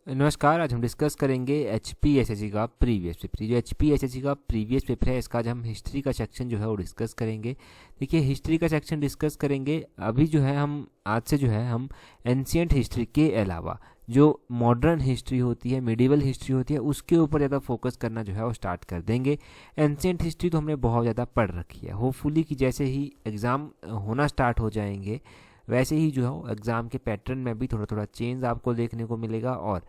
नमस्कार। आज हम डिस्कस करेंगे HPSSC का प्रीवियस पेपर। जो HPSSC का प्रीवियस पेपर है इसका आज हम हिस्ट्री का सेक्शन जो है वो डिस्कस करेंगे। देखिए, हिस्ट्री का सेक्शन डिस्कस करेंगे। अभी जो है हम आज से जो है हम एंशियंट हिस्ट्री के अलावा जो मॉडर्न हिस्ट्री होती है, मिडिवल हिस्ट्री होती है, उसके ऊपर ज़्यादा फोकस करना जो है वो स्टार्ट कर देंगे। एंशियंट हिस्ट्री तो हमने बहुत ज़्यादा पढ़ रखी है। होपफुली कि जैसे ही एग्ज़ाम होना स्टार्ट हो जाएंगे वैसे ही जो है एग्ज़ाम के पैटर्न में भी थोड़ा थोड़ा चेंज आपको देखने को मिलेगा। और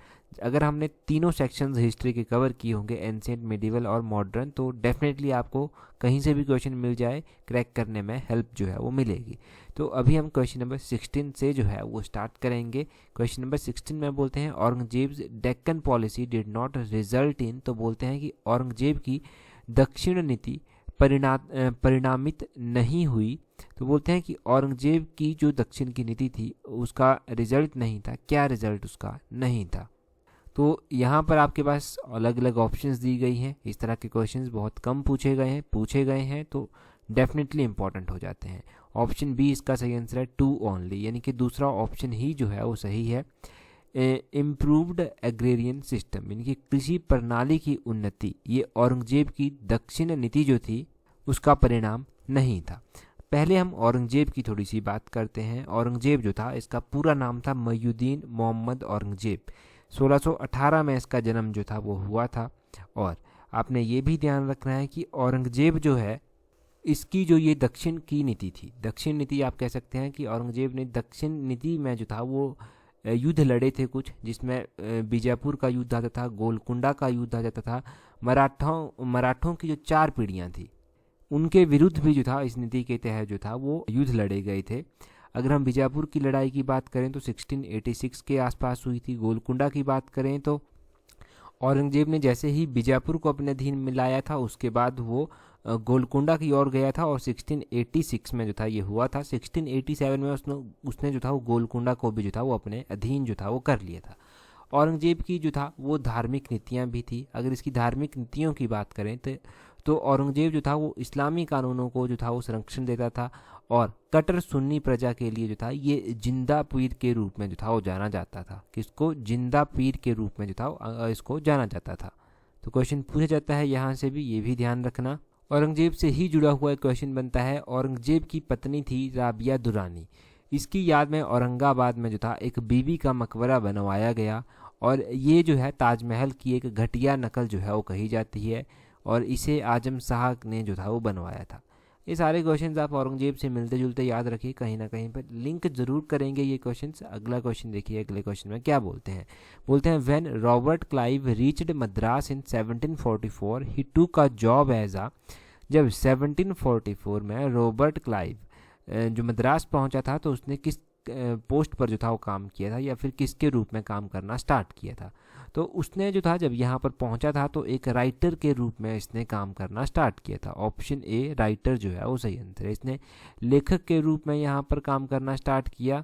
अगर हमने तीनों सेक्शंस हिस्ट्री के कवर किए होंगे, एंशिएंट, मिडिवल और मॉडर्न, तो डेफिनेटली आपको कहीं से भी क्वेश्चन मिल जाए क्रैक करने में हेल्प जो है वो मिलेगी। तो अभी हम क्वेश्चन नंबर 16 से जो है वो स्टार्ट करेंगे। क्वेश्चन नंबर 16 में बोलते हैं Aurangzeb's Deccan policy did not result in, तो बोलते हैं कि औरंगजेब की दक्षिण नीति परिणामित नहीं हुई। तो बोलते हैं कि औरंगजेब की जो दक्षिण की नीति थी उसका रिजल्ट नहीं था। क्या रिजल्ट उसका नहीं था? तो यहाँ पर आपके पास अलग अलग ऑप्शंस दी गई हैं। इस तरह के क्वेश्चंस बहुत कम पूछे गए हैं तो डेफिनेटली इंपॉर्टेंट हो जाते हैं। ऑप्शन बी इसका सही आंसर है, 2 ओनली, यानी कि दूसरा ऑप्शन ही जो है वो सही है। इम्प्रूव्ड एग्रेरियन सिस्टम, यानी कि कृषि प्रणाली की उन्नति, ये औरंगजेब की दक्षिण नीति जो थी उसका परिणाम नहीं था। पहले हम औरंगजेब की थोड़ी सी बात करते हैं। औरंगजेब जो था इसका पूरा नाम था मयूद्दीन मोहम्मद औरंगजेब। 1618 में इसका जन्म जो था वो हुआ था। और आपने ये भी ध्यान रखना है कि औरंगजेब जो है इसकी जो ये दक्षिण की नीति थी, दक्षिण नीति आप कह सकते हैं कि औरंगजेब ने दक्षिण नीति में जो था वो युद्ध लड़े थे कुछ, जिसमें बीजापुर का युद्ध आता था, गोलकुंडा का युद्ध आ जाता था। मराठों की जो 4 पीढ़ियाँ थी उनके विरुद्ध भी जो था इस नीति के तहत जो था वो युद्ध लड़े गए थे। अगर हम बीजापुर की लड़ाई की बात करें तो 1686 के आसपास हुई थी। गोलकुंडा की बात करें तो औरंगजेब ने जैसे ही बीजापुर को अपने अधीन में लाया था उसके बाद वो गोलकुंडा की ओर गया था और 1686 में जो था ये हुआ था। 1687 में उसने जो था वो गोलकुंडा को भी जो था वो अपने अधीन जो था वो कर लिया था। औरंगजेब की जो था वो धार्मिक नीतियाँ भी थी। अगर इसकी धार्मिक नीतियों की बात करें तो औरंगजेब जो था वो इस्लामी कानूनों को जो था वो संरक्षण देता था और कट्टर सुन्नी प्रजा के लिए जो था ये जिंदा पीर के रूप में जो था वो जाना जाता था। किसको? जिंदा पीर के रूप में जो था इसको जाना जाता था। तो क्वेश्चन पूछा जाता है यहाँ से भी, ये भी ध्यान रखना। औरंगजेब से ही जुड़ा हुआ एक क्वेश्चन बनता है। औरंगजेब की पत्नी थी राबिया दुरानी। इसकी याद में औरंगाबाद में जो था एक बीबी का मकबरा बनवाया गया और ये जो है ताजमहल की एक घटिया नकल जो है वो कही जाती है और इसे आजम शाह ने जो था वो बनवाया था। ये सारे क्वेश्चंस आप औरंगजेब से मिलते जुलते याद रखिए, कहीं ना कहीं पर लिंक जरूर करेंगे ये क्वेश्चंस। अगला क्वेश्चन देखिए, अगले क्वेश्चन में क्या बोलते हैं। बोलते हैं when Robert Clive reached Madras in 1744 he took a job as a, जब 1744 में रॉबर्ट क्लाइव जो मद्रास पहुंचा था तो उसने किस पोस्ट पर जो था वो काम किया था या फिर किसके रूप में काम करना स्टार्ट किया था? तो उसने जो था जब यहाँ पर पहुंचा था तो एक राइटर के रूप में इसने काम करना स्टार्ट किया था। ऑप्शन ए राइटर जो है वो सही आंसर है। इसने लेखक के रूप में यहाँ पर काम करना स्टार्ट किया।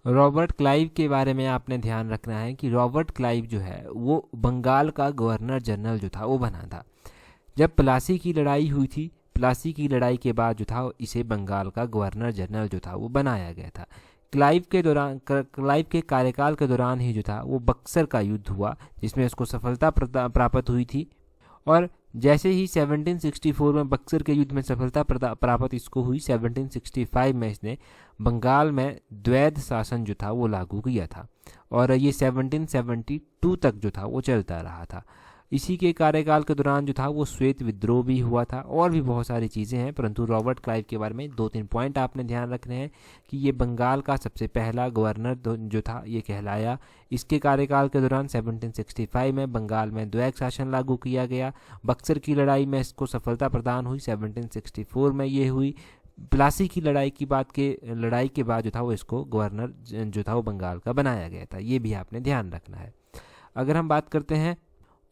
रॉबर्ट क्लाइव के बारे में आपने ध्यान रखना है कि रॉबर्ट क्लाइव जो है वो बंगाल का गवर्नर जनरल जो था वो बना था। जब प्लासी की लड़ाई हुई थी, प्लासी की लड़ाई के बाद जो था इसे बंगाल का गवर्नर जनरल जो था वो बनाया गया था। क्लाइव के कार्यकाल के दौरान ही जो था वो बक्सर का युद्ध हुआ जिसमें इसको सफलता प्राप्त हुई थी। और जैसे ही 1764 में बक्सर के युद्ध में सफलता प्राप्त इसको हुई, 1765 में इसने बंगाल में द्वैध शासन जो था वो लागू किया था और ये 1772 तक जो था वो चलता रहा था। इसी के कार्यकाल के दौरान जो था वो श्वेत विद्रोह भी हुआ था और भी बहुत सारी चीज़ें हैं, परंतु रॉबर्ट क्लाइव के बारे में 2-3 पॉइंट आपने ध्यान रखने हैं कि ये बंगाल का सबसे पहला गवर्नर जो था ये कहलाया। इसके कार्यकाल के दौरान 1765 में बंगाल में द्वैध शासन लागू किया गया। बक्सर की लड़ाई में इसको सफलता प्रदान हुई, 1764 में ये हुई। प्लासी की लड़ाई के बाद जो था वो इसको गवर्नर जो था वो बंगाल का बनाया गया था। ये भी आपने ध्यान रखना है। अगर हम बात करते हैं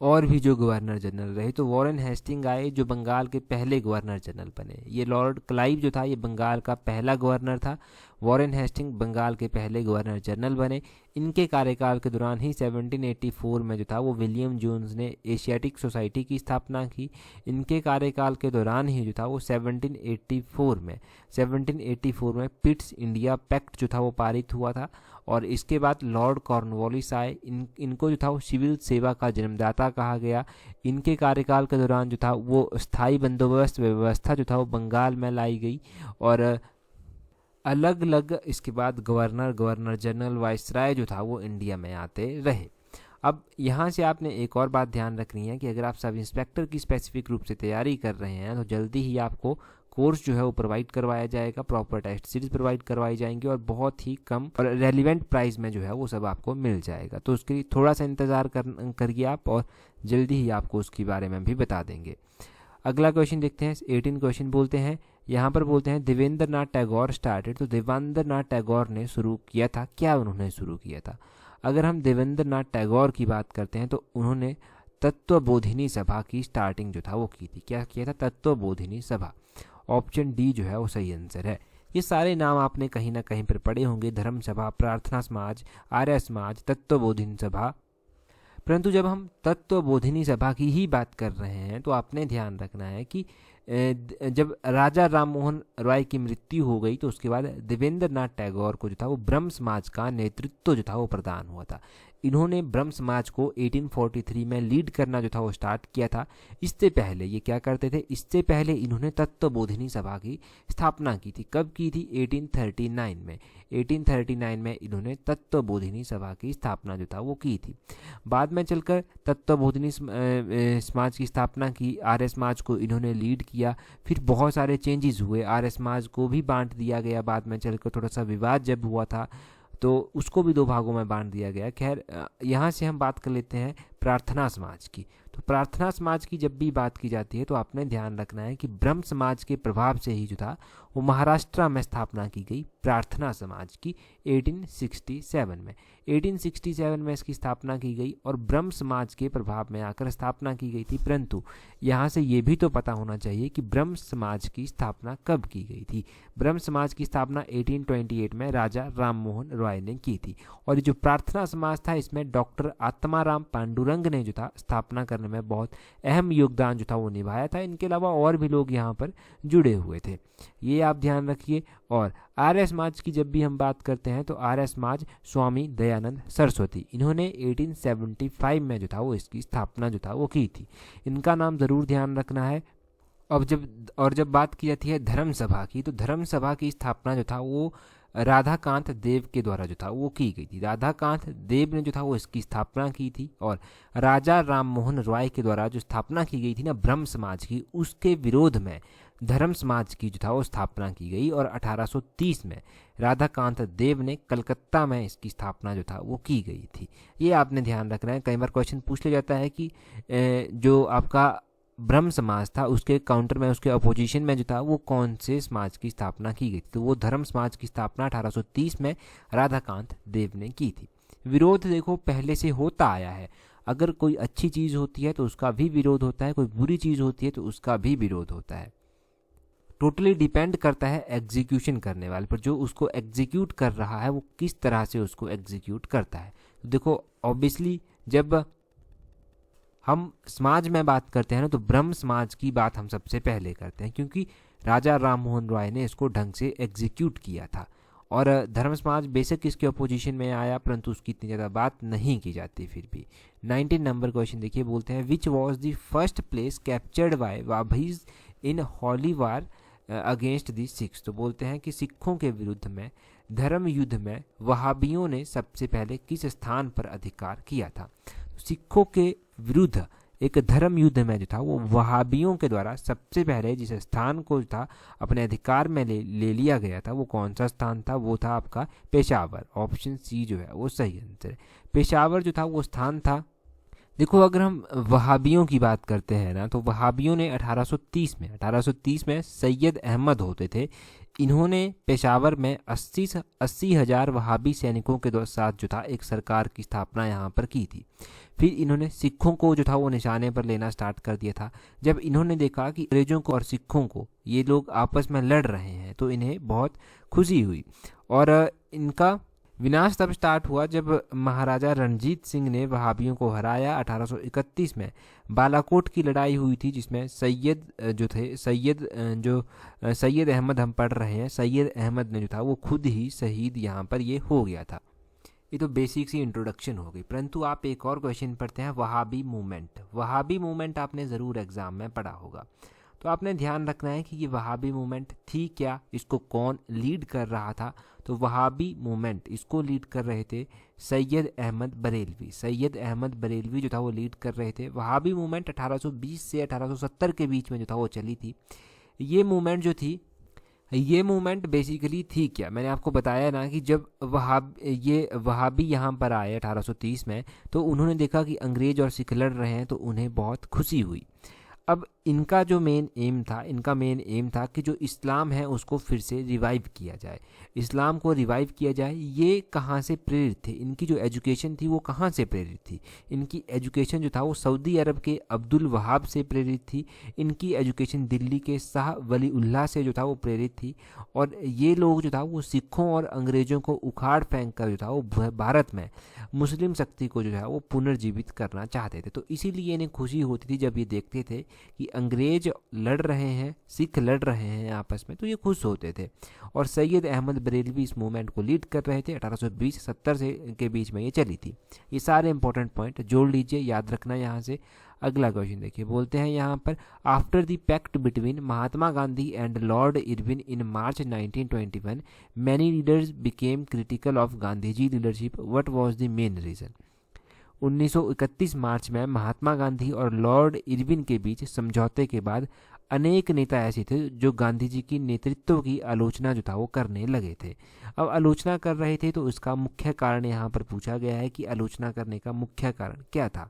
और भी जो गवर्नर जनरल रहे तो वॉरेन हेस्टिंग आए जो बंगाल के पहले गवर्नर जनरल बने। ये लॉर्ड क्लाइव जो था ये बंगाल का पहला गवर्नर था। वॉरेन हेस्टिंग बंगाल के पहले गवर्नर जनरल बने। इनके कार्यकाल के दौरान ही 1784 में जो था वो विलियम जोन्स ने एशियाटिक सोसाइटी की स्थापना की। इनके कार्यकाल के दौरान ही जो था वो 1784 में पिट्स इंडिया पैक्ट जो था वो पारित हुआ था और इसके बाद लॉर्ड कॉर्नवालिस आए। इनको जो था वो सिविल सेवा का जन्मदाता कहा गया। इनके कार्यकाल के दौरान जो था वो स्थायी बंदोबस्त व्यवस्था जो था वो बंगाल में लाई गई और अलग अलग इसके बाद गवर्नर जनरल वाइसराय जो था वो इंडिया में आते रहे। अब यहाँ से आपने एक और बात ध्यान रखनी है कि अगर आप सब इंस्पेक्टर की स्पेसिफिक रूप से तैयारी कर रहे हैं तो जल्दी ही आपको कोर्स जो है वो प्रोवाइड करवाया जाएगा, प्रॉपर टेस्ट सीरीज प्रोवाइड करवाई जाएंगी और बहुत ही कम और रेलिवेंट प्राइस में जो है वो सब आपको मिल जाएगा। तो उसके लिए थोड़ा सा इंतज़ार करिए आप और जल्दी ही आपको उसके बारे में भी बता देंगे। अगला क्वेश्चन देखते हैं। 18 क्वेश्चन बोलते हैं, यहाँ पर बोलते हैं देवेंद्र नाथ टैगोर स्टार्टेड। तो देवेंद्र नाथ टैगोर ने शुरू किया था, क्या उन्होंने शुरू किया था? अगर हम देवेंद्र नाथ टैगोर की बात करते हैं तो उन्होंने तत्वबोधिनी सभा की स्टार्टिंग जो था वो की थी। क्या किया था? तत्वबोधिनी सभा। ऑप्शन डी जो है वो सही आंसर है। ये सारे नाम आपने कहीं ना कहीं पर पढ़े होंगे, धर्म सभा, प्रार्थना समाज, आर्य समाज, तत्वबोधिनी सभा। परंतु जब हम तत्वबोधिनी सभा की ही बात कर रहे हैं तो आपने ध्यान रखना है कि जब राजा राम मोहन रॉय की मृत्यु हो गई तो उसके बाद देवेंद्र नाथ टैगोर को जो था वो ब्रह्म समाज का नेतृत्व जो था वो प्रदान हुआ था। इन्होंने ब्रह्म समाज को 1843 में लीड करना जो था वो स्टार्ट किया था। इससे पहले ये क्या करते थे? इससे पहले इन्होंने तत्वबोधिनी सभा की स्थापना की थी। कब की थी? 1839 में। 1839 में इन्होंने तत्वबोधिनी सभा की स्थापना जो था वो की थी। बाद में चलकर तत्वबोधिनी समाज की स्थापना की, आर्य समाज को इन्होंने लीड किया। फिर बहुत सारे चेंजेस हुए, आर्य समाज को भी बांट दिया गया। बाद में चलकर थोड़ा सा विवाद जब हुआ था तो उसको भी 2 भागों में बांट दिया गया। खैर, यहाँ से हम बात कर लेते हैं प्रार्थना समाज की। तो प्रार्थना समाज की जब भी बात की जाती है तो आपने ध्यान रखना है कि ब्रह्म समाज के प्रभाव से ही जो था वो महाराष्ट्र में स्थापना की गई प्रार्थना समाज की 1867 में। 1867 में इसकी स्थापना की गई और ब्रह्म समाज के प्रभाव में आकर स्थापना की गई थी। परंतु यहाँ से ये भी तो पता होना चाहिए कि ब्रह्म समाज की स्थापना कब की गई थी। ब्रह्म समाज की स्थापना 1828 में राजा राम मोहन रॉय ने की थी और जो प्रार्थना समाज था इसमें डॉक्टर आत्माराम पांडुरंग ने जो था स्थापना करने में बहुत अहम योगदान जो था वो निभाया था। इनके अलावा और भी लोग यहाँ पर जुड़े हुए थे, ये आप ध्यान रखिए। और आर्य समाज की जब भी हम बात करते हैं तो आर्य समाज स्वामी दयानंद सरस्वती, इन्होंने 1875 में जो था वो इसकी स्थापना जो था वो की थी। इनका नाम ज़रूर ध्यान रखना है। अब जब बात की जाती है धर्म सभा की तो धर्म सभा की स्थापना जो था वो राधाकांत देव के द्वारा जो था वो की गई थी। राधाकांत देव ने जो था वो इसकी स्थापना की थी और राजा राम मोहन रॉय के द्वारा जो स्थापना की गई थी ना ब्रह्म समाज की, उसके विरोध में धर्म समाज की जो था वो स्थापना की गई और 1830 में राधाकांत देव ने कलकत्ता में इसकी स्थापना जो था वो की गई थी। ये आपने ध्यान रखना है। कई बार क्वेश्चन पूछ लिया जाता है कि जो आपका ब्रह्म समाज था उसके काउंटर में, उसके अपोजिशन में जो था वो कौन से समाज की स्थापना की गई थी? तो वो धर्म समाज की स्थापना 1830 में राधाकांत देव ने की थी। विरोध देखो पहले से होता आया है। अगर कोई अच्छी चीज़ होती है तो उसका भी विरोध होता है, कोई बुरी चीज़ होती है तो उसका भी विरोध होता है। टोटली डिपेंड करता है एग्जीक्यूशन करने वाले पर, जो उसको एग्जीक्यूट कर रहा है वो किस तरह से उसको एग्जीक्यूट करता है। तो देखो ऑब्वियसली जब हम समाज में बात करते हैं ना तो ब्रह्म समाज की बात हम सबसे पहले करते हैं क्योंकि राजा राम मोहन रॉय ने इसको ढंग से एग्जीक्यूट किया था। और धर्म समाज बेशक इसके अपोजिशन में आया परंतु उसकी इतनी ज़्यादा बात नहीं की जाती। फिर भी 19 नंबर क्वेश्चन देखिए, बोलते हैं which was the first place captured by वाभीज in holy war against the Sikhs. तो बोलते हैं कि सिखों के विरुद्ध में धर्म युद्ध में वहाबियों ने सबसे पहले किस स्थान पर अधिकार किया था? सिखों के विरुद्ध एक धर्म युद्ध में जो था वो वहाबियों के द्वारा सबसे पहले जिस स्थान को था अपने अधिकार में ले लिया गया था वो कौन सा स्थान था? वो था आपका पेशावर। ऑप्शन सी जो है वो सही आंसर है। पेशावर जो था वो स्थान था। देखो अगर हम वहाबियों की बात करते हैं ना तो वहाबियों ने 1830 में सैयद अहमद होते थे, इन्होंने पेशावर में 80,000 वहाबी सैनिकों के साथ जो था एक सरकार की स्थापना यहाँ पर की थी। फिर इन्होंने सिखों को जो था वो निशाने पर लेना स्टार्ट कर दिया था। जब इन्होंने देखा कि अंग्रेजों को और सिखों को ये लोग आपस में लड़ रहे हैं तो इन्हें बहुत खुशी हुई और इनका विनाश तब स्टार्ट हुआ जब महाराजा रणजीत सिंह ने वहाबियों को हराया। 1831 में बालाकोट की लड़ाई हुई थी जिसमें सैयद अहमद हम पढ़ रहे हैं, सैयद अहमद ने जो था वो खुद ही शहीद यहाँ पर ये हो गया था। ये तो बेसिक सी इंट्रोडक्शन हो गई, परंतु आप एक और क्वेश्चन पढ़ते हैं, वहाबी मूवमेंट। वहाबी मूवमेंट आपने ज़रूर एग्जाम में पढ़ा होगा, तो आपने ध्यान रखना है कि ये वहाबी मूवमेंट थी क्या, इसको कौन लीड कर रहा था। तो वहाबी मूवमेंट इसको लीड कर रहे थे सैयद अहमद बरेलवी। सैयद अहमद बरेलवी जो था वो लीड कर रहे थे। वहाबी मूवमेंट 1820 से 1870 के बीच में जो था वो चली थी। ये मूवमेंट जो थी, ये मूवमेंट बेसिकली थी क्या, मैंने आपको बताया ना कि जब वहाबी यहाँ पर आए 1830 में, तो उन्होंने देखा कि अंग्रेज और सिख लड़ रहे हैं, तो उन्हें बहुत खुशी हुई। अब इनका जो मेन एम था कि जो इस्लाम है उसको फिर से रिवाइव किया जाए, इस्लाम को रिवाइव किया जाए। ये कहाँ से प्रेरित थे, इनकी जो एजुकेशन थी वो कहाँ से प्रेरित थी। इनकी एजुकेशन जो था वो सऊदी अरब के अब्दुल वहाब से प्रेरित थी। इनकी एजुकेशन दिल्ली के शाह वलीउल्लाह से जो था वो प्रेरित थी। और ये लोग जो था वो सिखों और अंग्रेज़ों को उखाड़ फेंक कर जो था वो भारत में मुस्लिम शक्ति को जो है वो पुनर्जीवित करना चाहते थे। तो इसीलिए इन्हें खुशी होती थी जब ये देखते थे कि अंग्रेज लड़ रहे हैं, सिख लड़ रहे हैं आपस में, तो ये खुश होते थे। और सैयद अहमद बरेलवी इस मूवमेंट को लीड कर रहे थे। 1820-70 से के बीच में ये चली थी। ये सारे इंपॉर्टेंट पॉइंट जोड़ लीजिए, याद रखना यहाँ से। अगला क्वेश्चन देखिए, बोलते हैं यहाँ पर, after the pact between Mahatma Gandhi and Lord Irwin in March 1921 many leaders became critical of Gandhi ji leadership, what was the main reason. 1931 मार्च में महात्मा गांधी और लॉर्ड इरविन के बीच समझौते के बाद अनेक नेता ऐसे थे जो गांधी जी की नेतृत्व की आलोचना जो था वो करने लगे थे। अब आलोचना कर रहे थे तो इसका मुख्य कारण यहाँ पर पूछा गया है कि आलोचना करने का मुख्य कारण क्या था।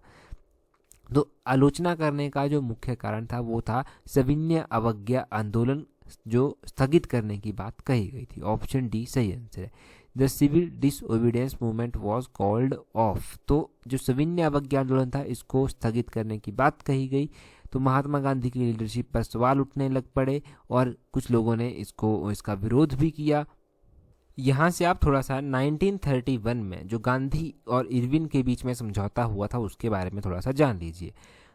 तो आलोचना करने का जो मुख्य कारण था वो था सविनय अवज्ञा आंदोलन, जो स्थगित करने की बात कही गई थी। ऑप्शन डी सही आंसर है। The civil disobedience movement was called off. तो जो सविनय अवज्ञा आंदोलन था इसको स्थगित करने की बात कही गई। तो महात्मा गांधी की लीडरशिप पर सवाल उठने लग पड़े और कुछ लोगों ने इसका विरोध भी किया। यहाँ से आप थोड़ा सा 1931 में जो गांधी और इरविन के बीच में समझौता हुआ था उसके बारे में थोड़ा सा जान लीजिए।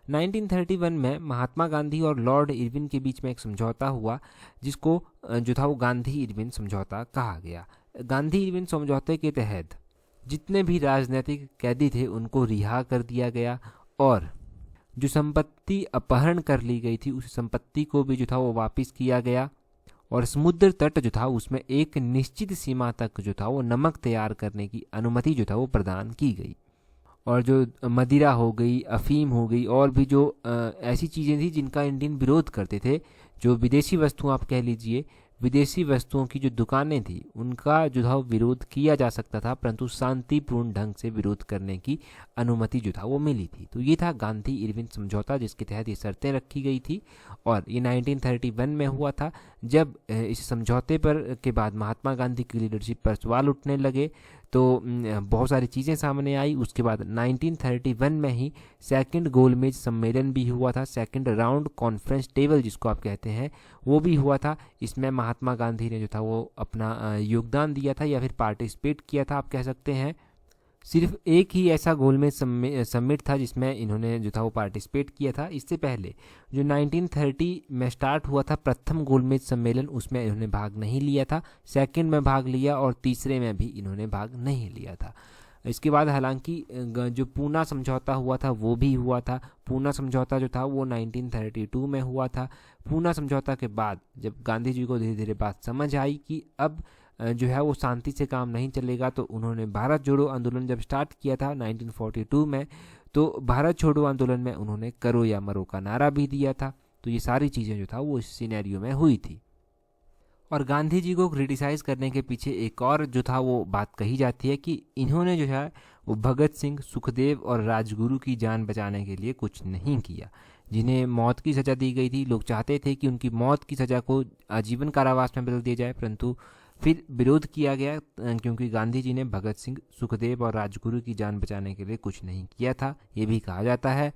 1931 में महात्मा गांधी और लॉर्ड इरविन के बीच में एक समझौता हुआ जिसको जो था वो गांधी इरविन समझौता कहा गया। गांधी इरविन समझौते के तहत जितने भी राजनीतिक कैदी थे उनको रिहा कर दिया गया और जो संपत्ति अपहरण कर ली गई थी उस संपत्ति को भी जो था वो वापस किया गया। और समुद्र तट जो था उसमें एक निश्चित सीमा तक जो था वो नमक तैयार करने की अनुमति जो था वो प्रदान की गई। और जो मदिरा हो गई, अफीम हो गई और भी जो ऐसी चीज़ें थी जिनका इंडियन विरोध करते थे, जो विदेशी वस्तुएं आप कह लीजिए, विदेशी वस्तुओं की जो दुकानें थी उनका जो था विरोध किया जा सकता था, परंतु शांतिपूर्ण ढंग से विरोध करने की अनुमति जो था वो मिली थी। तो ये था गांधी इरविन समझौता जिसके तहत ये शर्तें रखी गई थी और ये 1931 में हुआ था। जब इस समझौते पर के बाद महात्मा गांधी की लीडरशिप पर सवाल उठने लगे तो बहुत सारी चीज़ें सामने आई। उसके बाद 1931 में ही सेकंड गोलमेज सम्मेलन भी हुआ था, सेकंड राउंड कॉन्फ्रेंस टेबल जिसको आप कहते हैं वो भी हुआ था। इसमें महात्मा गांधी ने जो था वो अपना योगदान दिया था या फिर पार्टिसिपेट किया था आप कह सकते हैं। सिर्फ एक ही ऐसा गोलमेज समिट था जिसमें इन्होंने जो था वो पार्टिसिपेट किया था। इससे पहले जो 1930 में स्टार्ट हुआ था प्रथम गोलमेज सम्मेलन उसमें इन्होंने भाग नहीं लिया था, सेकंड में भाग लिया और तीसरे में भी इन्होंने भाग नहीं लिया था। इसके बाद हालांकि जो पूना समझौता हुआ था वो भी हुआ था। पूना समझौता जो था वो 1932 में हुआ था। पूना समझौता के बाद जब गांधी जी को धीरे धीरे बात समझ आई कि अब जो है वो शांति से काम नहीं चलेगा, तो उन्होंने भारत जोड़ो आंदोलन जब स्टार्ट किया था 1942 में, तो भारत छोड़ो आंदोलन में उन्होंने करो या मरो का नारा भी दिया था। तो ये सारी चीज़ें जो था वो इस सिनेरियो में हुई थी। और गांधी जी को क्रिटिसाइज़ करने के पीछे एक और जो था वो बात कही जाती है कि इन्होंने जो है वो भगत सिंह, सुखदेव और राजगुरु की जान बचाने के लिए कुछ नहीं किया, जिन्हें मौत की सज़ा दी गई थी। लोग चाहते थे कि उनकी मौत की सज़ा को आजीवन कारावास में बदल दिया जाए, परंतु फिर विरोध किया गया क्योंकि गांधी जी ने भगत सिंह, सुखदेव और राजगुरु की जान बचाने के लिए कुछ नहीं किया था, ये भी कहा जाता है।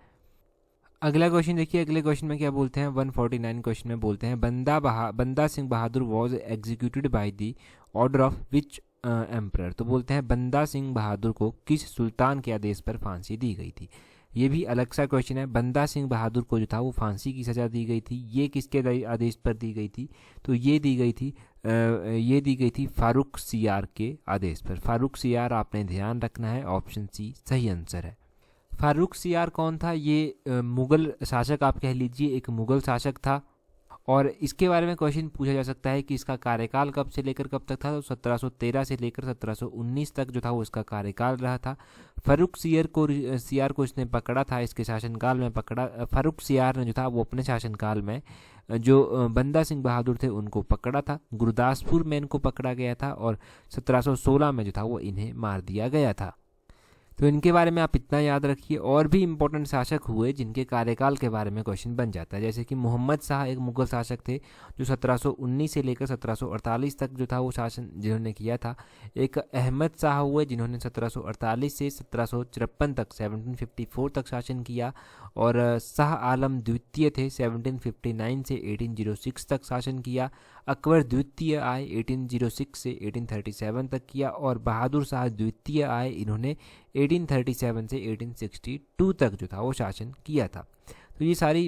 अगला क्वेश्चन देखिए, अगले क्वेश्चन में क्या बोलते हैं, 149 क्वेश्चन में बोलते हैं Banda Singh Bahadur was executed by the order of which emperor. तो बोलते हैं बंदा सिंह बहादुर को किस सुल्तान के आदेश पर फांसी दी गई थी। ये भी अलग सा क्वेश्चन है। बंदा सिंह बहादुर को जो था वो फांसी की सज़ा दी गई थी, ये किसके आदेश पर दी गई थी? तो ये दी गई थी फारूक सियार के आदेश पर। फारूक सियार आपने ध्यान रखना है, ऑप्शन सी सही आंसर है। फारूक सियार कौन था? ये मुग़ल शासक आप कह लीजिए, एक मुग़ल शासक था, और इसके बारे में क्वेश्चन पूछा जा सकता है कि इसका कार्यकाल कब से लेकर कब तक था। तो 1713 से लेकर 1719 तक जो था वो इसका कार्यकाल रहा था। फारूक सियार को इसने पकड़ा था, इसके शासनकाल में पकड़ा। फारूक सियार ने जो था वो अपने शासनकाल में जो बंदा सिंह बहादुर थे उनको पकड़ा था। गुरदासपुर में इनको पकड़ा गया था और 1716 में जो था वो इन्हें मार दिया गया था। तो इनके बारे में आप इतना याद रखिए। और भी इम्पोर्टेंट शासक हुए जिनके कार्यकाल के बारे में क्वेश्चन बन जाता है, जैसे कि मोहम्मद शाह एक मुग़ल शासक थे जो 1719 से लेकर 1748 तक जो था वो शासन जिन्होंने किया था। एक अहमद शाह हुए जिन्होंने 1748 से 1753 तक 1754 तक शासन किया। और शाह आलम द्वितीय थे, 1759 से 1806 तक शासन किया। अकबर द्वितीय आए, 1806 से 1837 तक किया। और बहादुर शाह द्वितीय आए, इन्होंने 1837 से 1862 तक जो था वो शासन किया था। तो ये सारी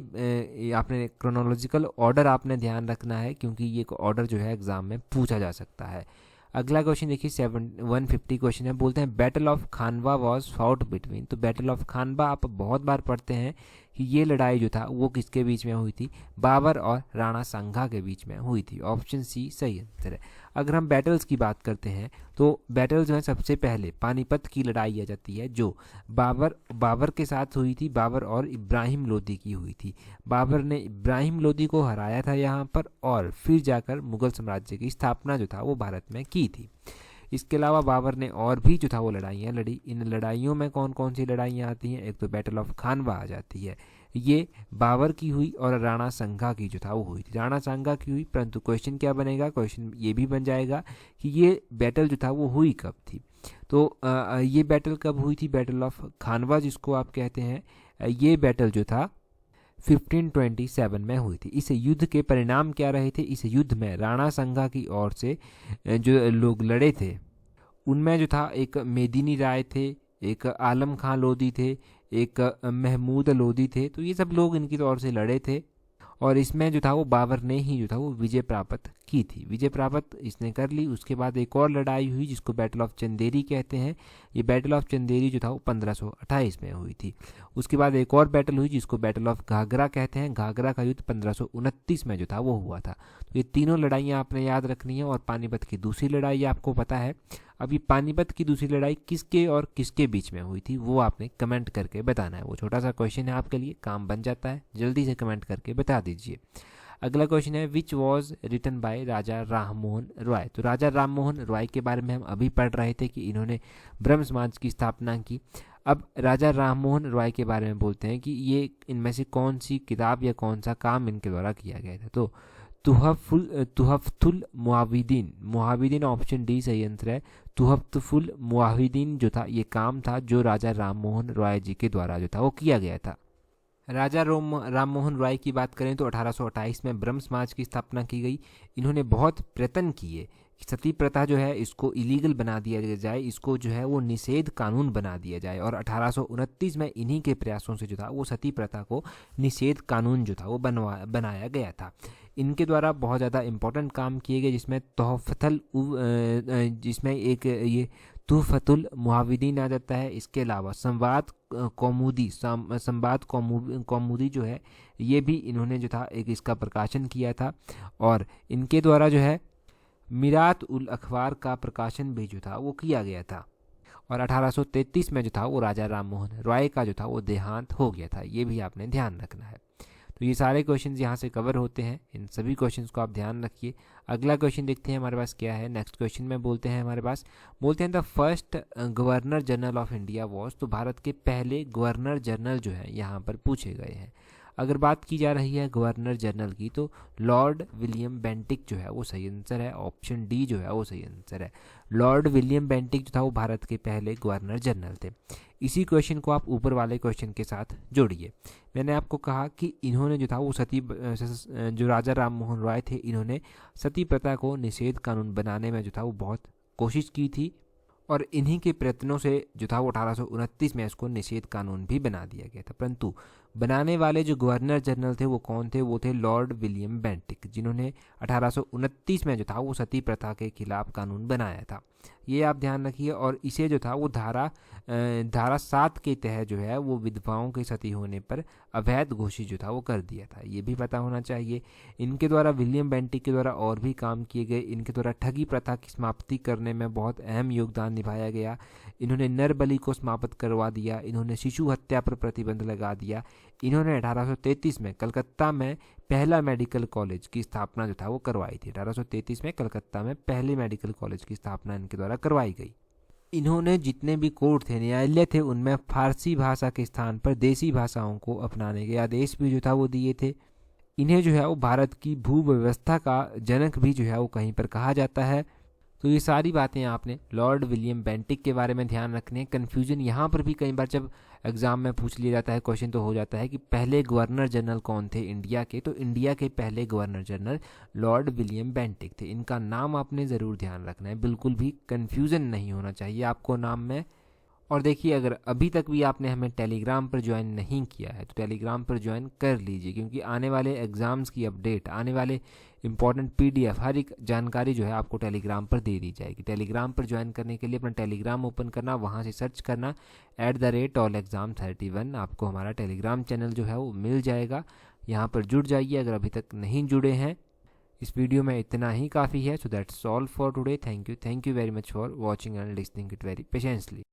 आपने क्रोनोलॉजिकल ऑर्डर आपने ध्यान रखना है, क्योंकि ये ऑर्डर जो है एग्जाम में पूछा जा सकता है। अगला क्वेश्चन देखिए 150 क्वेश्चन है। बोलते हैं battle of Khanwa was fought between. तो बैटल ऑफ खानवा आप बहुत बार पढ़ते हैं कि ये लड़ाई जो था वो किसके बीच में हुई थी? बाबर और राणा सांगा के बीच में हुई थी। ऑप्शन सी सही आंसर है। अगर हम बैटल्स की बात करते हैं तो बैटल जो है सबसे पहले पानीपत की लड़ाई आ जाती है, जो बाबर के साथ हुई थी। बाबर और इब्राहिम लोदी की हुई थी। बाबर ने इब्राहिम लोदी को हराया था यहाँ पर, और फिर जाकर मुगल साम्राज्य की स्थापना जो था वो भारत में की थी। इसके अलावा बाबर ने और भी जो था वो लड़ाइयाँ लड़ी। इन लड़ाइयों में कौन कौन सी लड़ाइयाँ आती हैं? एक तो बैटल ऑफ खानवा आ जाती है, ये बाबर की हुई, और राणा सांगा की जो था वो हुई थी। राणा सांगा की हुई, परंतु क्वेश्चन क्या बनेगा? क्वेश्चन ये भी बन जाएगा कि ये बैटल जो था वो हुई कब थी। तो ये बैटल कब हुई थी? बैटल ऑफ खानवा जिसको आप कहते हैं, ये बैटल जो था 1527 में हुई थी। इस युद्ध के परिणाम क्या रहे थे? इस युद्ध में राणा सांगा की ओर से जो लोग लड़े थे उनमें जो था एक मेदिनी राय थे, एक आलम खां लोदी थे, एक महमूद लोदी थे। तो ये सब लोग इनकी ओर से लड़े थे, और इसमें जो था वो बाबर ने ही जो था वो विजय प्राप्त की थी। विजय प्राप्त इसने कर ली। उसके बाद एक और लड़ाई हुई जिसको बैटल ऑफ चंदेरी कहते हैं। ये बैटल ऑफ चंदेरी जो था वो 1528 में हुई थी। उसके बाद एक और बैटल हुई जिसको बैटल ऑफ घाघरा कहते हैं। घाघरा का युद्ध 1529 में जो था वो हुआ था। तो ये तीनों लड़ाइयाँ आपने याद रखनी है। और पानीपत की दूसरी लड़ाई आपको पता है। अभी पानीपत की दूसरी लड़ाई किसके और किसके बीच में हुई थी वो आपने कमेंट करके बताना है। वो छोटा सा क्वेश्चन है आपके लिए, काम बन जाता है, जल्दी से कमेंट करके बता दीजिए। अगला क्वेश्चन है which was written by Raja Rammohan Roy. तो राजा राममोहन रॉय के बारे में हम अभी पढ़ रहे थे कि इन्होंने ब्रह्म समाज की स्थापना की। अब राजा राममोहन रॉय के बारे में बोलते हैं कि ये इनमें से कौन सी किताब या कौन सा काम इनके द्वारा किया गया था। तो तुहफतुल मुआविदीन ऑप्शन डी सही आंसर है। तुहफतुल मुआविदीन जो था ये काम था जो राजा राममोहन रॉय जी के द्वारा जो था वो किया गया था। राजा राममोहन रॉय की बात करें तो 1828 में ब्रह्म समाज की स्थापना की गई। इन्होंने बहुत प्रयत्न किए कि सती प्रथा जो है इसको इलीगल बना दिया जाए, इसको जो है वो निषेध कानून बना दिया जाए। और 1829 में इन्हीं के प्रयासों से जो था वो सती प्रथा को निषेध कानून जो था वो बनाया गया था। इनके द्वारा बहुत ज़्यादा इम्पोर्टेंट काम किए गए, जिसमें एक ये तुहफतुल मुआविदीन आ जाता है। इसके अलावा संवाद कौमुदी जो है ये भी इन्होंने जो था एक इसका प्रकाशन किया था। और इनके द्वारा जो है मिरात उल अखबार का प्रकाशन भी जो था वो किया गया था। और 1833 में जो था वो राजा राममोहन रॉय का जो था वो देहांत हो गया था। ये भी आपने ध्यान रखना है। तो ये सारे क्वेश्चंस यहाँ से कवर होते हैं, इन सभी क्वेश्चंस को आप ध्यान रखिए। अगला क्वेश्चन देखते हैं हमारे पास क्या है। नेक्स्ट क्वेश्चन में बोलते हैं the first governor general of India was. तो भारत के पहले गवर्नर जनरल जो है यहाँ पर पूछे गए हैं। अगर बात की जा रही है गवर्नर जनरल की तो लॉर्ड विलियम बेंटिक जो है वो सही आंसर है। ऑप्शन डी जो है वो सही आंसर है। लॉर्ड विलियम बेंटिक जो था वो भारत के पहले गवर्नर जनरल थे। इसी क्वेश्चन को आप ऊपर वाले क्वेश्चन के साथ जोड़िए। मैंने आपको कहा कि इन्होंने जो था वो जो राजा राममोहन रॉय थे इन्होंने सती प्रथा को निषेध कानून बनाने में जो था वो बहुत कोशिश की थी। और इन्हीं के प्रयत्नों से जो था वो 1829 में इसको निषेध कानून भी बना दिया गया था। परंतु बनाने वाले जो गवर्नर जनरल थे वो कौन थे? वो थे लॉर्ड विलियम बेंटिक, जिन्होंने 1829 में जो था वो सती प्रथा के खिलाफ कानून बनाया था। ये आप ध्यान रखिए। और इसे जो था वो धारा 7 के तहत जो है वो विधवाओं के सती होने पर अवैध घोषित जो था वो कर दिया था। ये भी पता होना चाहिए। इनके द्वारा, विलियम बेंटिक के द्वारा और भी काम किए गए। इनके द्वारा ठगी प्रथा की समाप्ति करने में बहुत अहम योगदान निभाया गया। इन्होंने नर बलि को समाप्त करवा दिया। इन्होंने शिशु हत्या पर प्रतिबंध लगा दिया। इन्होंने 1833 में कलकत्ता में पहला मेडिकल कॉलेज की स्थापना जो था वो करवाई थी। 1833 में कलकत्ता में पहले मेडिकल कॉलेज की स्थापना इनके द्वारा करवाई गई। इन्होंने जितने भी कोर्ट थे, न्यायालय थे, उनमें फारसी भाषा के स्थान पर देसी भाषाओं को अपनाने के आदेश भी जो था वो दिए थे। इन्हें जो है वो भारत की भू व्यवस्था का जनक भी जो है वो कहीं पर कहा जाता है। तो ये सारी बातें आपने लॉर्ड विलियम बेंटिक के बारे में ध्यान रखने। कन्फ्यूजन यहाँ पर भी कई बार जब एग्जाम में पूछ लिया जाता है, क्वेश्चन तो हो जाता है कि पहले गवर्नर जनरल कौन थे इंडिया के? तो इंडिया के पहले governor general Lord William Bentinck थे। इनका नाम आपने ज़रूर ध्यान रखना है, बिल्कुल भी कन्फ्यूज़न नहीं होना चाहिए आपको नाम में। और देखिए, अगर अभी तक भी आपने हमें टेलीग्राम पर ज्वाइन नहीं किया है तो टेलीग्राम पर ज्वाइन कर लीजिए, क्योंकि आने वाले एग्ज़ाम्स की अपडेट, आने वाले इंपॉर्टेंट PDF, हर एक जानकारी जो है आपको टेलीग्राम पर दे दी जाएगी। टेलीग्राम पर ज्वाइन करने के लिए अपना टेलीग्राम ओपन करना, वहाँ से सर्च करना @allexam31। आपको हमारा टेलीग्राम चैनल जो है वो मिल जाएगा। यहाँ पर जुड़ जाइए अगर अभी तक नहीं जुड़े हैं। इस वीडियो में इतना ही काफ़ी है। So that's all for today. Thank you very much for watching and listening it very patiently.